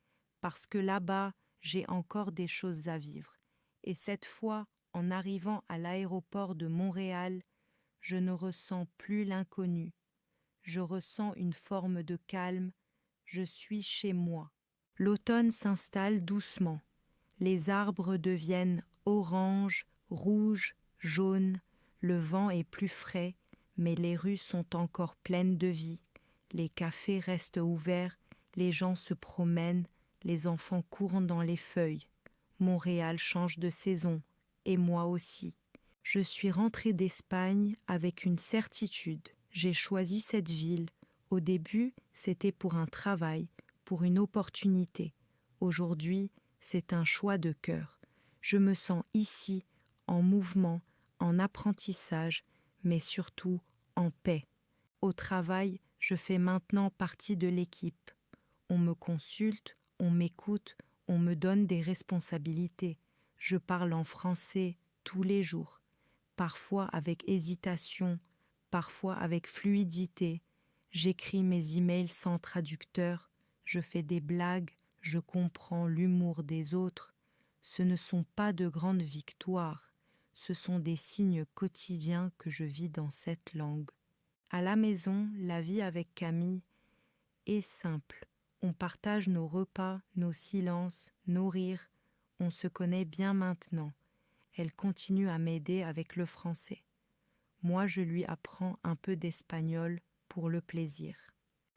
parce que là-bas, j'ai encore des choses à vivre. Et cette fois, en arrivant à l'aéroport de Montréal, je ne ressens plus l'inconnu. Je ressens une forme de calme. Je suis chez moi. L'automne s'installe doucement. Les arbres deviennent orange, rouge, jaune. Le vent est plus frais, mais les rues sont encore pleines de vie. Les cafés restent ouverts, les gens se promènent, les enfants courent dans les feuilles. Montréal change de saison, et moi aussi. Je suis rentrée d'Espagne avec une certitude. J'ai choisi cette ville. Au début, c'était pour un travail, pour une opportunité. Aujourd'hui, c'est un choix de cœur. Je me sens ici, en mouvement, en apprentissage, mais surtout en paix. Au travail, je fais maintenant partie de l'équipe. On me consulte, on m'écoute, on me donne des responsabilités. Je parle en français tous les jours, parfois avec hésitation, parfois avec fluidité. J'écris mes emails sans traducteur, je fais des blagues, je comprends l'humour des autres. Ce ne sont pas de grandes victoires, ce sont des signes quotidiens que je vis dans cette langue. À la maison, la vie avec Camille est simple. On partage nos repas, nos silences, nos rires. On se connaît bien maintenant. Elle continue à m'aider avec le français. Moi, je lui apprends un peu d'espagnol pour le plaisir.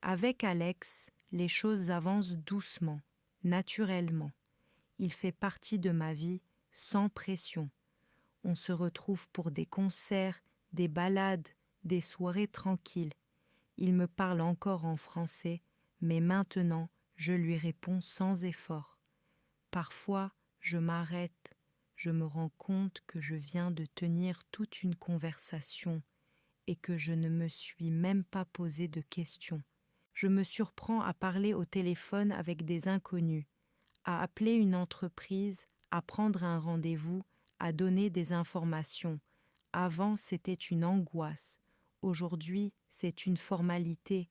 Avec Alex, les choses avancent doucement, naturellement. Il fait partie de ma vie sans pression. On se retrouve pour des concerts, des balades, des soirées tranquilles. Il me parle encore en français, mais maintenant, je lui réponds sans effort. Parfois, je m'arrête, je me rends compte que je viens de tenir toute une conversation et que je ne me suis même pas posé de questions. Je me surprends à parler au téléphone avec des inconnus, à appeler une entreprise, à prendre un rendez-vous, à donner des informations. Avant, c'était une angoisse. Aujourd'hui, c'est une formalité.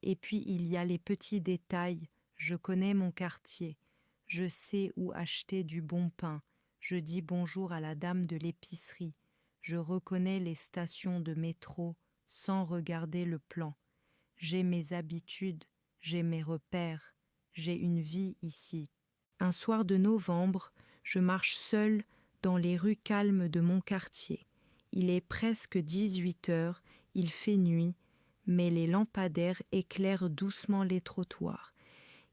Et puis, il y a les petits détails. Je connais mon quartier. Je sais où acheter du bon pain. Je dis bonjour à la dame de l'épicerie. Je reconnais les stations de métro sans regarder le plan. J'ai mes habitudes, j'ai mes repères, j'ai une vie ici. Un soir de novembre, je marche seule dans les rues calmes de mon quartier. Il est presque 18 heures, il fait nuit, mais les lampadaires éclairent doucement les trottoirs.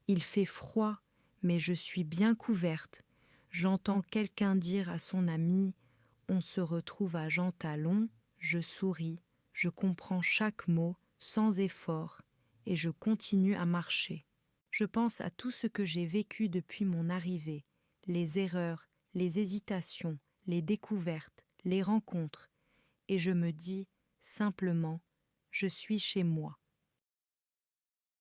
Il fait froid, mais je suis bien couverte. J'entends quelqu'un dire à son ami « On se retrouve à Jean Talon ». Je souris, je comprends chaque mot sans effort et je continue à marcher. Je pense à tout ce que j'ai vécu depuis mon arrivée, les erreurs, les hésitations, les découvertes, les rencontres, et je me dis simplement « Je suis chez moi ».